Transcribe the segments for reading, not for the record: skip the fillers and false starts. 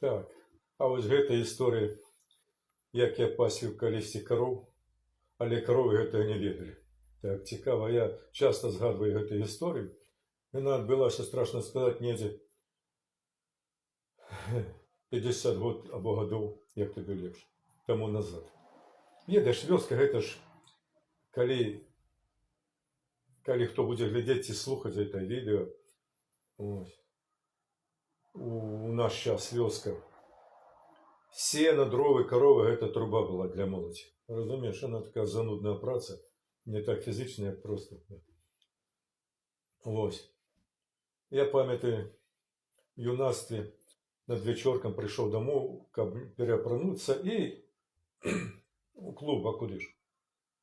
Так, а ось гэта історія, як я пасвіў калісьці кароў, але каровы гэтага не ведалі. Так, цікава, я часта згадваю гэту гісторыю. Яна адбылася, страшна сказаць, недзе 50 год або гадоў, як табе лепш, таму назад. Ведаеш, вёска гэта ж, калі хто будзе глядзець ці слухаць гэта відэо, у наш час вёска, сено, дровы, коровы – гэта труба была для моладзі. Разумееш, она такая занудная праца, не так фізічна, як просто. Вось. Я памятаю, в юнацтве над вечоркам прыйшоў дамоў, каб переапрануцца, і у клуб, а куды ж?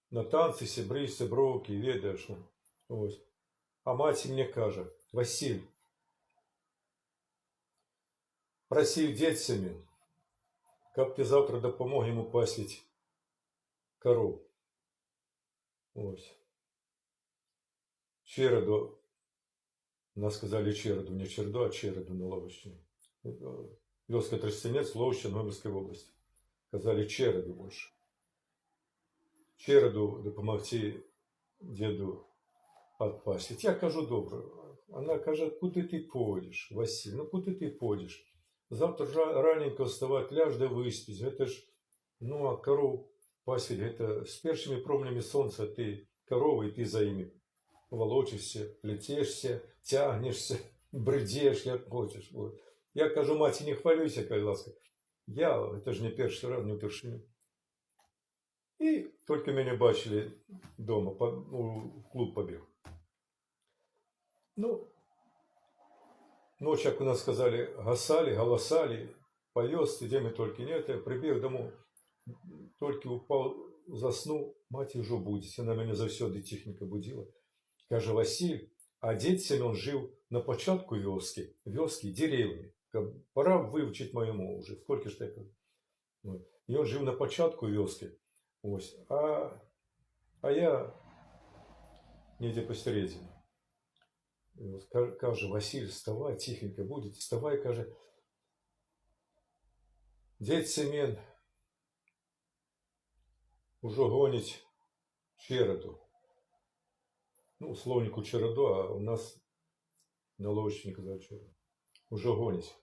На танцы, сябры, сяброўкі, ведаеш. Вось. А маці мне кажа: Васіль, прасіў дзед Семен, каб ты завтра дапамог яму пасвіць кароў. Ось. Череду, нас сказали череду, не череду, а череду на Ловочне. Вёска Тростянец, Ловочна, Новгородской области. Казали череду больше. Череду дапамагці деду отпасвіць. Я кажу: добре. Она каже: куды ты пойдешь, Василь, ну куды ты пойдешь? Завтра раненько вставать, ляж да выспись. Это ж, ну а коров пасвіць, это с першими промнями солнца ты коровы, и ты за ими волочишься, плетешься, тягнешься, бредешь, як хочешь. Вот. Я кажу: маці, не хвалюйся, кай ласка. Я, это ж не перший раз, не впершину. И только меня бачили дома, в клуб побег. Ну, ночь, как у нас сказали, гасали, голосали, по вёске, где мы только нет, я прибег домой, только упал, заснул, мать уже будете, она меня завсёды техника будила. Каже: Василь, а дед Семен жил на початку вёски, деревни. Пора выучить моему уже, сколько ж так. И он жил на початку вёски. Ось. А я недзе посередине. Каже: Василь, вставай, тихенько будет, вставай, каже. Дед Семен уже гонить череду. Ну, словнику череду, а у нас на Ловочні казали череду. Уже гонить.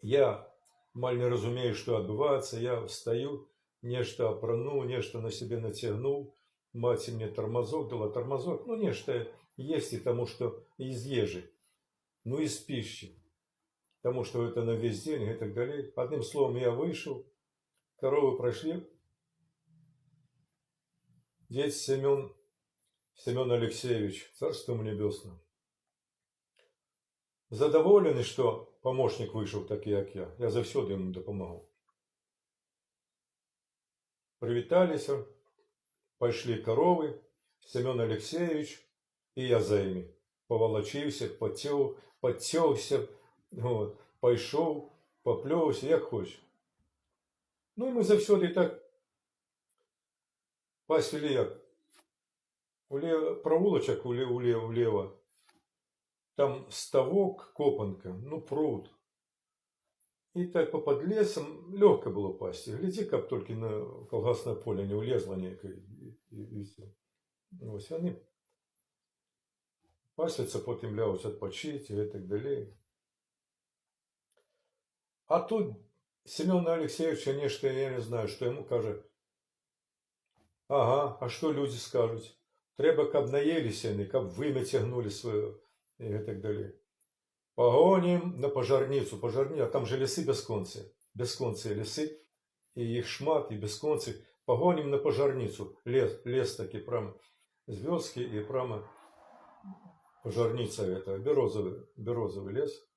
Я маль не разумею, что отбывается, я встаю, нечто опранул, нечто на себе натягнул. Мать мне тормозок дала, тормозок, ну, нечто есть, и тому, что из ежи, ну, из пищи, потому что это на весь день и так далее. Одним словом, я вышел, коровы прошли. Дед Семен Алексеевич, царство ему небесное, задоволенный, что помощник вышел такий, як я завсёды ему допомагав. Привітались, пошли коровы, Семен Алексеевич, и я за ними. Поволочився, подтёкся, вот, пошел, поплёвся, як хочешь. Ну и мы завсёды так пасвілі як. Провулочок влево, там ставок, копанка, ну пруд. И так по под лесом легко было пасти. Гляди, как только на колгасное поле не влезло некое. И все. Ось они пасятся, потом лягут отпочить и так далее. А тут Семена Алексеевича нечто, я не знаю, что ему каже: ага, а что люди скажут? Треба, каб наелися они, каб вымя тягнули свое и так далее. Погоним на пожарницу, а там же лесы бесконцы лесы, и их шмат, и бесконцы. Погоним на пожарницу, лес таки прямо с вёски, и прямо пожарница это, березовый лес.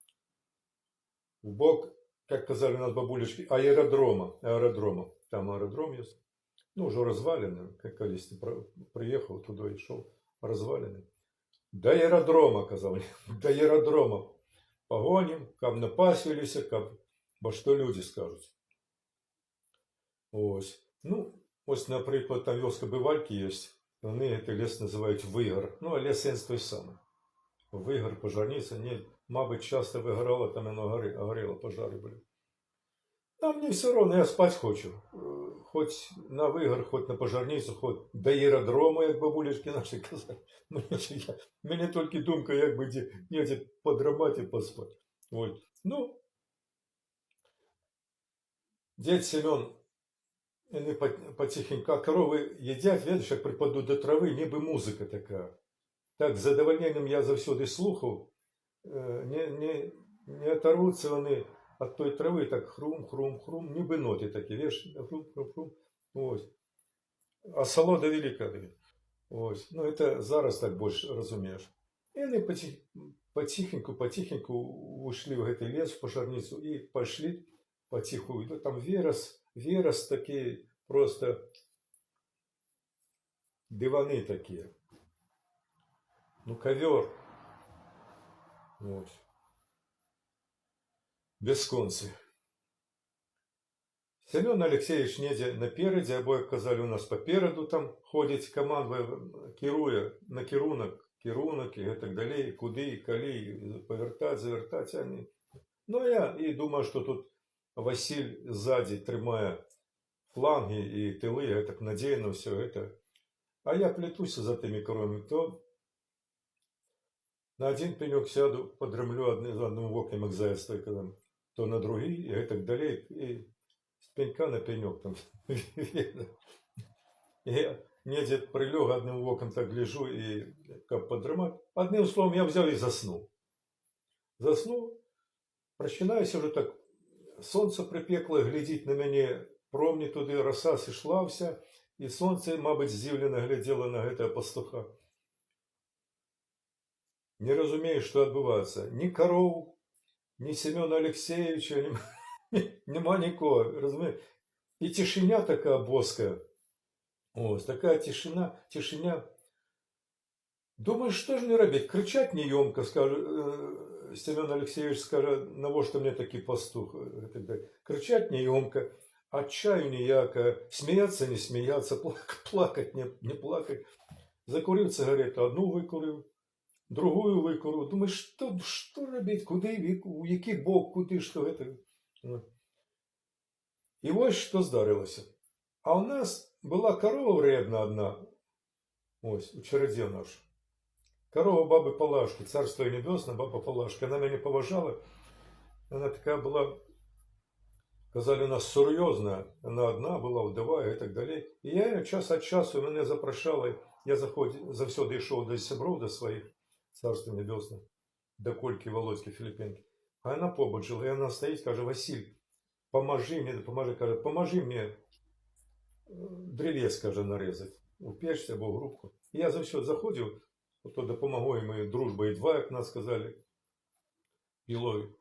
В бок, как сказали у нас бабулечки, аэродрома, там аэродром есть. Ну, уже развалины, как колись приехал туда и шел, развалины. До аэродрома, казали, до аэродрома. Погоним, каб напасвіліся, каб, бо что люди скажут. Ось. Ну, ось, наприклад, там вёска Бывальки есть. Они это лес называют Вигор. Ну, а лес той самый. Вигор, пожарница, не, мабуть, часто вигорало, там оно горело, пожари были. А мне все равно, я спать хочу. Хоть на вигор, хоть на пожарницю, хоть до аеродрому, як бабулечки наші казали. Мені тільки думка, як би де подрамати, поспати. От. Ну, дід Семен, вони потихеньку, а корови їдять, видиш, як припаду до трави, ніби музика така. Так, з задовольненням я завсюди слухав, не оторвуться вони від той трави, так хрум-хрум-хрум, ніби ноти такі, видиш, хрум-хрум-хрум. Ось. А солода велика. Ось. Ну, это зараз так більше розумієш. І вони потихеньку ушли в этот лес, в пожарницу, и пошли потиху. Ну, там верос такие, просто диваны такие. Ну, ковер. Ось. Бесконцы. Семен Алексеевич недзе напередзе, або, як казали, у нас попереду там ходить команда, кіруе на кірунок і так далее, куди, калі, повертать, завертать. Они. Ну, я і думаю, що тут Василь сзади тримає фланги і тили, так надійно все это. А я плетусь за тими коровами, то на один пенек сяду, подремлю одним оком, як заяц, то на другий, і так далі, і з пенька на пенек там. Я недзе прилег одним оком, так гляжу, і как подремать. Одним словом, я взяв і заснув. Заснув, прочинаюся вже так, сонце припекло, глядить на мене, промні туди, роса сішла вся, і сонце, мабуть, здивлено глядело на гэтага пастуха. Не разумею, что отбывается. Ни коров, ни Семена Алексеевича, нема нікого. Разумею? И тишиня такая боская. Ось, такая тишиня. Думаю, что же мне робить? Кричать неемко, скажет, Семен Алексеевич скажет, навошта мне такий пастух. Кричать неемко, отчаю ніяка, смеяться не смеяться, плакать не плакать. Закурил цигарету, одну выкурил. Другую викору. Думаю, що робити, куди, у який бок, куди, що це. І ось що здарилося. А у нас була корова вредна одна, ось, у череде наш. Корова баби Палашки, царство їй небесне, баба Палашка. Вона мене поважала. Вона така була, казали, у нас серйозна. Вона одна була, вдова і так далі. І я час від часу мене запрошала. Я завсюди йшов до сябров, до своїх. Царство небесне, до Кольки, Володьки, Филипенки. А она побаджила, и она стоит, каже, Василь, поможи мне древес, каже, нарезать, упечься або грубку. И я за все заходил, то допомогу йому дружба і два, як нас сказали, пилой.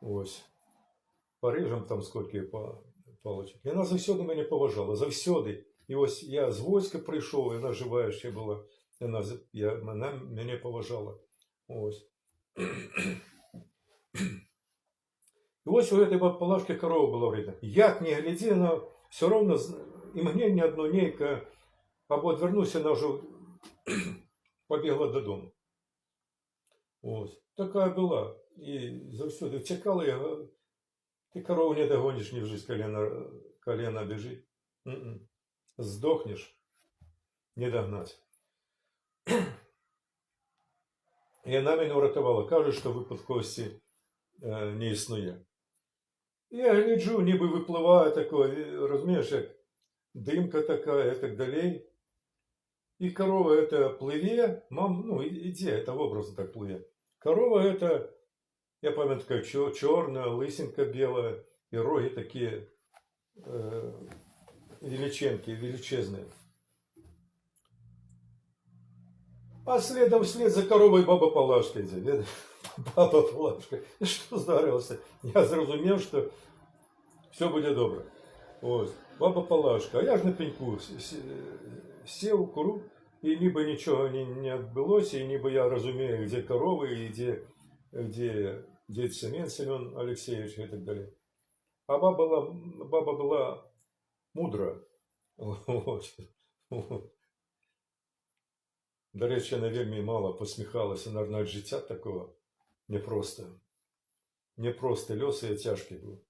Ось. Порежем там скільки палочок. І вона завсюди мене поважала, завсюди. І ось я з війська прийшов, і вона жива ще була. Вона мене поважала. Ось. І ось у этой Палашки корова була вредна. Як не гляди, вона все равно, і мені ні одно нейка, або відвернуся, вона вже побігла додому. Ось. Така була. І завсюди втікала я. Ти корову не догониш, ні в жизнь колено біжить. Здохнеш, не догнать. І вона мене врятувала. Каже, що випадковості не існує. Я гляджу, ніби випливає таке, розумієш, як димка така і так далі. І корова это пливе, ну іде, это образно так пливе. Корова это, я пам'ятаю, така чорна, лисинка біла, і роги такі величезні. А следом вслед за коровой баба Палашка идет. Баба Палашка. И что здарилося? Я зрозумів, що все буде добре. Ось. Баба Палашка. А я ж на пеньку сів, куру, і ніби нічого не відбулося, і ніби я розумію, де корови, і де дід Семен Алексеевич і так далі. А баба була мудра. До речі, вона вельми мало посміхалася, навіть життя такого непросто. непростий льос і тяжкий був.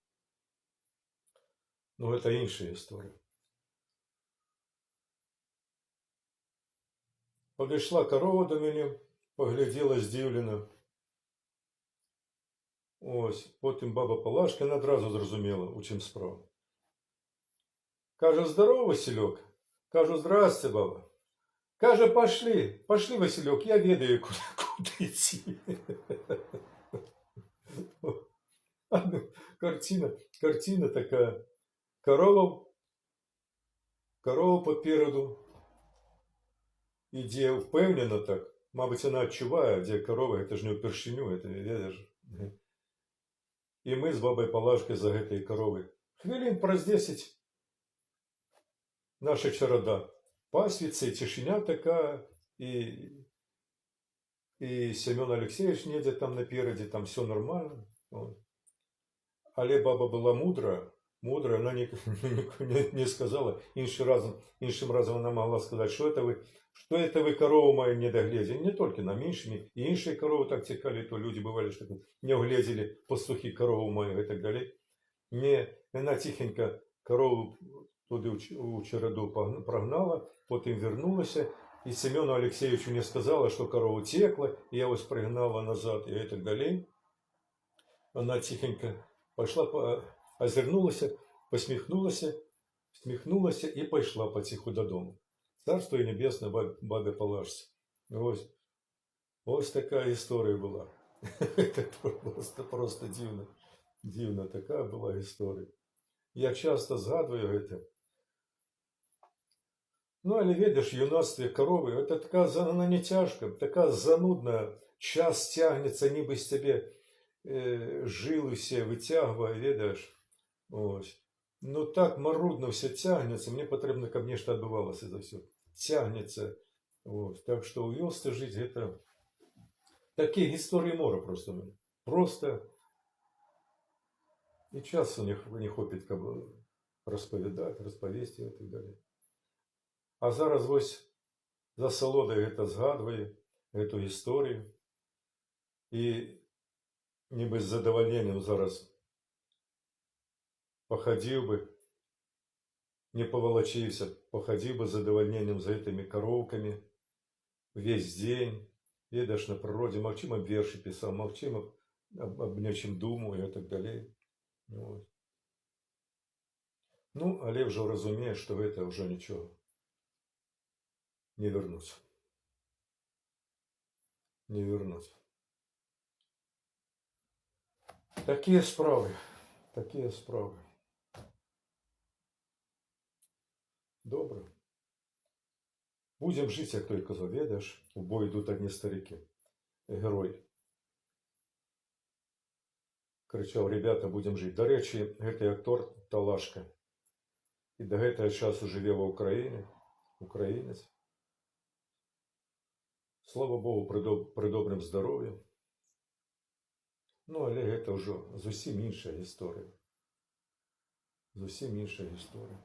Ну, це інша історія. Підійшла корова до мене, погляділа здивлено. Ось, потім баба Палашка не одразу зрозуміла, у чим справа. Каже, здорово, Васильок. Кажу, здрасте, баба. Каже, пошли, Васильок, я ведаю, куди йти. Картина така. Корова попереду іде впевнено так. Мабуть, вона відчуває, де корова, це ж не впершиню, це видиш. І ми з бабою Палашкою за этой коровой. Хвилин про 10 наша чорода. Пасвіться, тишиня така, і Семен Алексеевич недзе там напереді, там все нормально. Вот. Але баба була мудра, вона не сказала. Іншим разом вона могла сказати, що це ви корову мою не доглядели. Не тільки нам, іншими. І інші корови так тікали, то люди бували, що не оглядели пастухи корову мою і так далі. Не, вона тихенько корову туди у череду прогнала, потім вернулася. И Семену Алексеевичу не сказала, что корова текла, и я его спригнала назад и так далее. Она тихонько пошла, озернулась, посміхнулася и пошла потиху додому. Царство и небесное бабе Палашці. Ось така історія була. Це просто дивно. Дивна така була історія. Я часто згадую це. Ну, але видиш, в юнацтві корови, це така, вона не тяжка, така занудна, час тягнеться, ніби з тебе жили все витягує, видиш. Ось. Ну так марудно все тягнеться, мені потрібно, щоб нечто відбувалося за все. Тягнеться. Ось. Так що у юності жити, це такі історії море просто. Просто і часу не хопить, як розповідати, розповісти і так далі. А зараз ось за солодою це згадує, цю історію. І ніби з задоволенням зараз походив би, не поволочився, походив би з задоволенням за цими коровками весь день. Едешь на природе, молчим об верши писал, молчим об нечем думаю и так далі. Вот. Ну, але вже розуміє, що це вже нічого не вернуться. Не вернуться. Такі справи. Такі справи. Добре. Будемо жити, як той казав, видиш, у бой йдуть одні старики. Герой кричав, ребята, будемо жити. До речі, цей актор Талашка. І до цього часу живе в Україні. Українець. Слава Богу, при добрим здоров'ї. Ну, але це вже зовсім інша історія. Зовсім інша історія.